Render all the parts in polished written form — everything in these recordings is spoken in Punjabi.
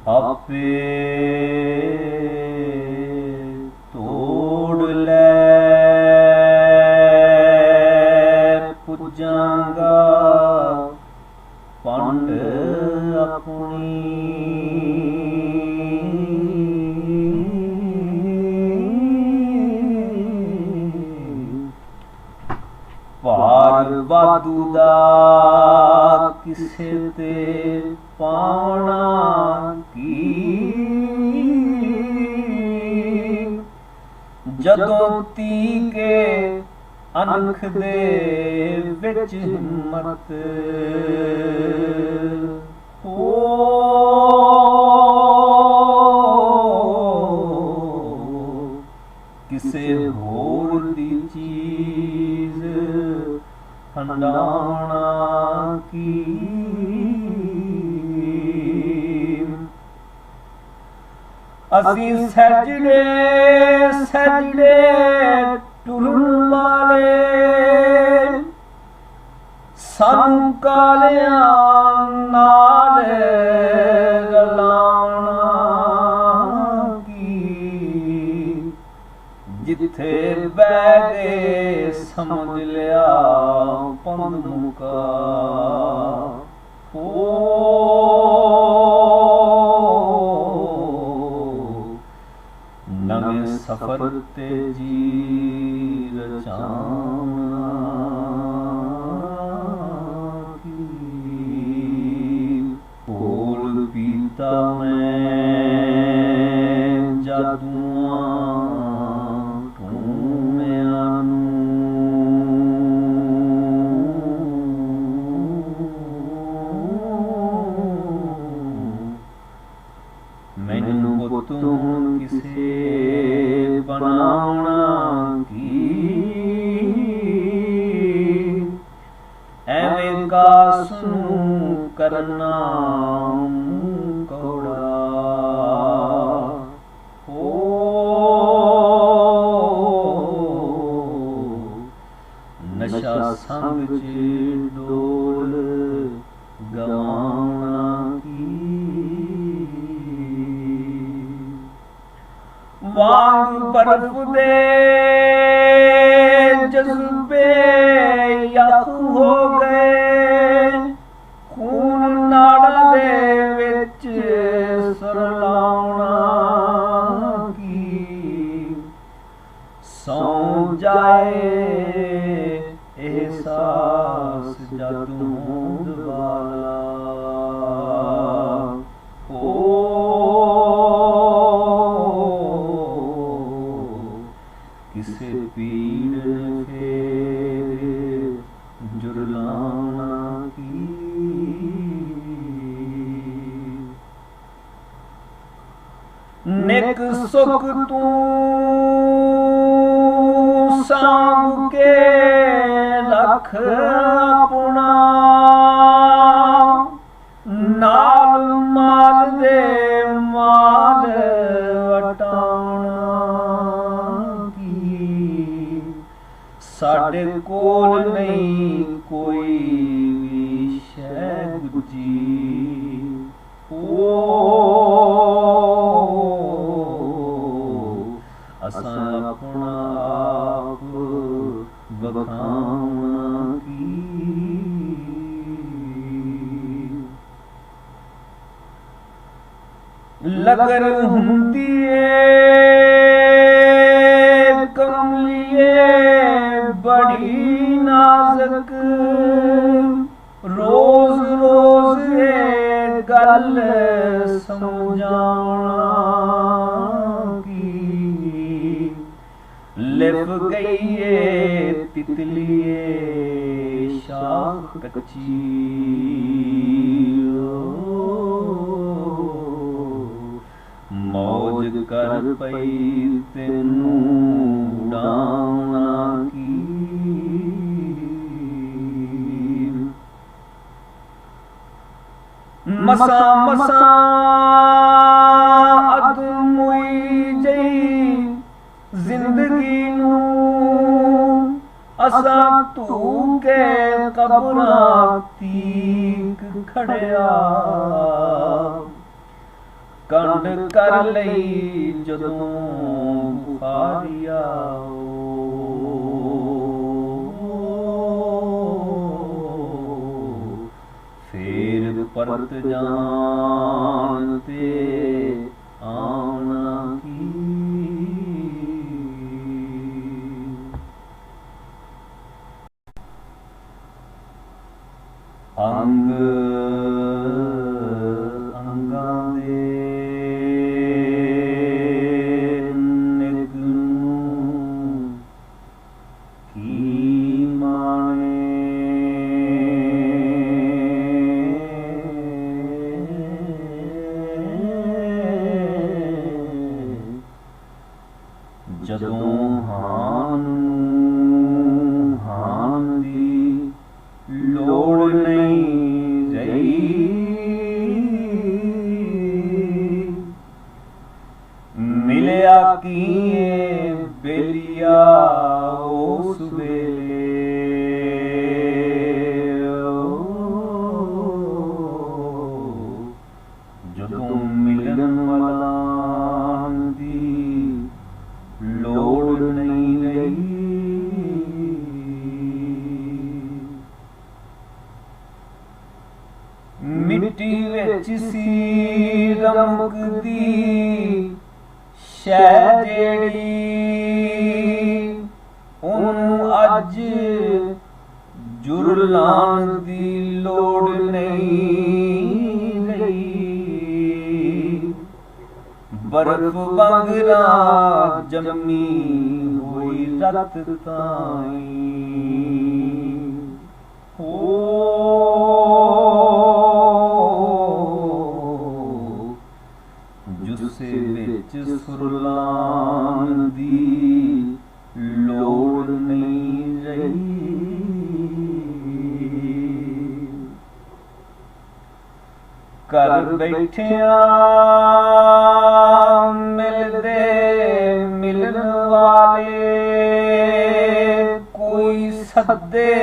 ਆਪੇ ਤੋੜ ਲੈ ਪੁੱਜਾਂਗਾ ਪੰਡ ਆਪਣੀ। ਭਾਰ ਵਾਧੂ ਦਾ ਕਿਸੇ ਤੇ ਪਾਉਣਾ ਕੀ, ਜਦੋਂ ਤੀ ਕੇ ਅਨਖ ਦੇ ਵਿੱਚ ਹਿੰਮਤ ਹੋ, ਕਿਸੇ ਹੋਰ ਦੀ ਚੀਜ਼ ਹੰਡਾਉਣਾ ਕੀ। ਅਸੀਂ ਸਜੜੇ ਸਜੜੇ ਟੁਰਨ ਵਾਲੇ, ਸਾਨੂੰ ਕਾਲਿਆਂ ਨਾਲ ਰਲਾਉਣਾ ਕੀ। ਜਿੱਥੇ ਬਹਿ ਗਏ ਸਮਝ ਲਿਆ ਪੰਧ ਮੁਕਾ ਨਵੇਂ ਸਫਰ ਤੇ ਜੀ ਰਚਾਉਣਾ ਕੀ। ਭੋਲ ਪੀਤਾ ਮੈਂ ਜਾਦੂਆਂ ਟੂਣਿਆਂ ਨੂੰ, ਮੈਨੂੰ ਪੁੱਤ ਹੁਣ ਕਿਸੇ ਬਣਾਉਣਾ ਕੀ। ਐਵੇਂ ਕਾਸ ਨੂੰ ਕਰਨਾ ਕੌੜਾ ਹੋ, ਨਸ਼ਾ ਸੰਗ ਚ ਡੋਲ ਗਵਾਉਣਾ ਕੀ। ਵਾਂਗ ਬਰਫ ਦੇ ਜਜ਼ਬੇ ਯਖ ਹੋ ਗਏ, ਖੂਨ ਨਾੜਾਂ ਦੇ ਵਿੱਚ ਸਰਲਾਉਣਾ ਕੀ। ਸੌਂ ਜਾਏ ਅਹਿਸਾਸ ਜਦ ਹੋਂਦ ਵਾਲਾ ਹੋ, ਕਿਸੇ ਪੀੜ ਫੇਰ ਜੁਰਲਾਉਣਾ ਕੀ। ਨਿਕ ਸੁਖ ਤੂੰ ਸਾਂਭ ਕੇ ਲਖ ਆਪਣਾ, ਨਾਲ ਮਾਲ ਦੇ ਮਾਲ ਵਟਾਉਣਾ ਕੀ। ਸਾਡੇ ਕੋਲ ਨਹੀਂ ਕੋਈ ਵੀ ਸ਼ੈ ਗੁੱਜੀ ਹੋ, ਅਸਾਂ ਆਪਣਾ ਆਪ ਵਖਾਉਣਾ ਕੀ। ਲਗਰ ਹੁੰਦੀ ਏ ਕਮਲੀਏ ਬੜੀ ਨਾਜ਼ਕ, ਰੋਜ਼ ਰੋਜ਼ ਇਹ ਗੱਲ ਸਮਝਾਉਣਾ ਕੀ। ਲਿਪ ਗਈਏ ਤਿਤਲੀਏ ਸ਼ਾਖ ਕੱਚੀ, ਮੌਜ ਕਰ ਪਈ ਤੈਨੂੰ ਉਡਾਉਣਾ ਕੀ। ਮਸਾਂ ਮਸਾਂ ਅਦਮੁਈ ਜਈ ਜ਼ਿੰਦਗੀ ਨੂੰ, ਅਸਾਂ ਧੂ ਕੇ ਕਬਰਾਂ ਤੀਕ ਖੜਿਆ। ਕੰਡ ਕਰ ਲਈ ਜਦੋਂ ਬੁਖਾਰੀਆ ਫੇਰ ਪਰਤ ਜਾਨ ਤੇ ਆਉਣਾ ਕੀ। ਅੰਗ ਅੰਗਾਂ ਦੇ ਨਿਗ ਨੂੰ ਕੀ ਮਾਣੇ, ਜਦੋਂ ਹਾਨ ਨੂੰ ਹਾਨ ਦੀ ਲੋੜ ਨਹੀਂ ਰਹੀ, ਮਿਲਿਆ ਕੀਏ ਬੇਲੀਆ ਉਸ ਵੇਲੇ, ਜਦੋਂ ਮਿਲਣ ਵਾਲਾਂ ਦੀ ਲੋੜ ਨਹੀਂ ਰਹੀ। ਮਿੱਟੀ ਵਿੱਚ ਸੀ ਰਮਕਦੀ ਸ਼ੈ ਜਿਹੜੀ, ਉਹਨੂੰ ਅੱਜ ਜੁਰਲਾਣ ਦੀ ਲੋੜ ਨਹੀਂ ਰਹੀ। ਬਰਫ਼ ਵਾਂਗਰਾ ਜੰਮੀ ਹੋਈ ਰਤ ਤਾਈਂ ਜੁਸੇ ਵਿੱਚ ਸੁਰਲਾਣ ਦੀ ਲੋੜ ਨਹੀਂ ਰਹੀ। ਘਰ ਬੈਠਿਆਂ ਮਿਲਦੇ ਮਿਲਣ ਵਾਲੇ, ਕੋਈ ਸੱਦੇ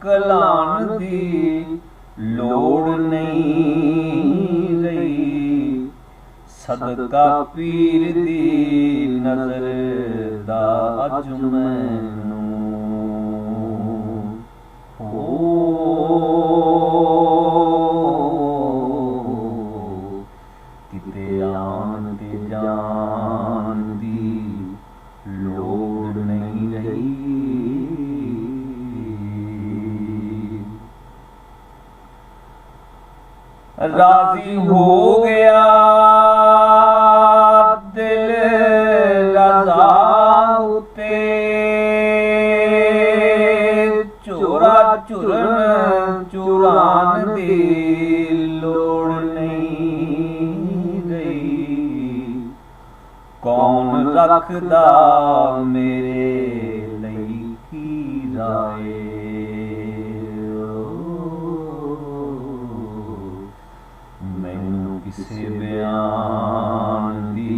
ਕਲਾਣ ਦੀ ਲੋੜ ਨਹੀਂ ਰਹੀ। ਸਦਕਾ ਪੀਰ ਦੀ ਨਜ਼ਰ ਦਾ ਅੱਜ ਮੈਨੂੰ ਕਿਤੇ ਆਉਣ ਤੇ ਜਾਣ ਦੀ ਲੋੜ ਨਹੀਂ ਰਹੀ। ਰਾਜ਼ੀ ਹੋ ਗਿਆ ਦਿਲ ਰਜ਼ਾ ਉਤੇ, ਚੋਰਾ ਚੁਰਨ ਚੁਰਾਨ ਦੀ ਲੋੜ ਨਹੀਂ ਰਹੀ। ਕੌਣ ਰੱਖਦਾ ਮੇਰੇ ਲਈ ਕੀ ਰਾਏ, ਮੈਨੂੰ ਕਿਸੇ ਬਿਆਨ ਦੀ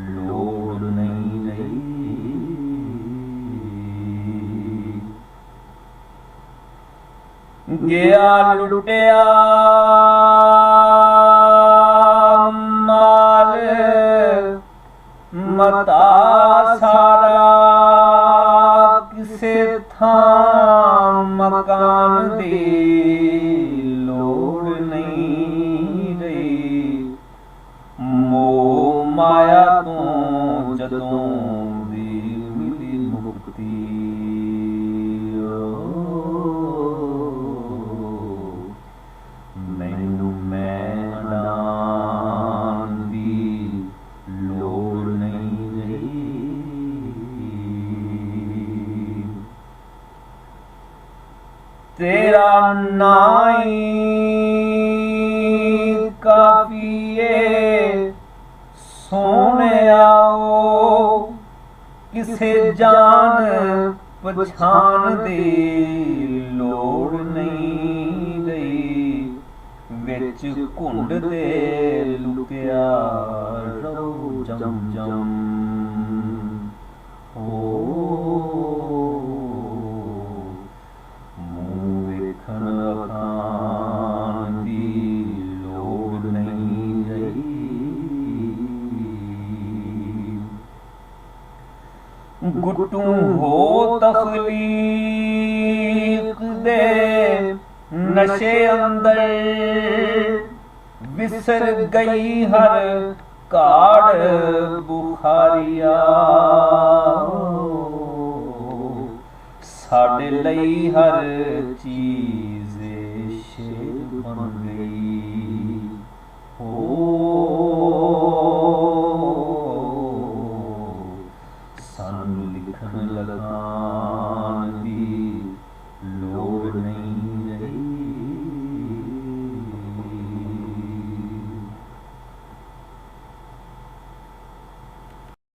ਲੋੜ ਨਹੀਂ ਰਹੀ। ਗਿਆ ਲੁੱਟਿਆ ਮਾਲ ਮਤਾ ਸਾਰਾ, ਕਿਸੇ ਥਾਂ ਮਕਾਨ ਦੀ ਲੋੜ ਨਹੀਂ ਰਹੀ। ਮੋਹ ਮਾਇਆ ਤੋਂ ਜਦੋਂ ਦੀ ਮਿਲੀ ਮੁਕਤੀ, ਮੈਨੂੰ ਮੈਂ ਅਡਾਨ ਦੀ ਲੋੜ ਨਹੀਂ ਰਹੀ। ਤੇਰਾ ਨਾਈ ਕਾਫੀਏ ਸੋਹਣਿਆ, ਉਹ ਕਿਸੇ ਜਾਣ ਪਛਾਣ ਦੀ ਲੋੜ ਨਹੀਂ ਰਹੀ। ਵਿੱਚ ਘੁੰਡ ਤੇ ਲੁਕਿਆ ਰਹੂ ਜਮ ਜਮ, ਮੂੰਹ ਵੇਖਣ ਅੱਖਾਂ ਦੀ ਲੋੜ ਨਹੀਂ ਰਹੀ। गुटू हो तखलीक दे नशे अंदर, विसर गई हर काड़ बुखारिया। साडे लई हर चीज शेर बन गई। हो सानू लिखन लगान दी लोड़ नहीं रही।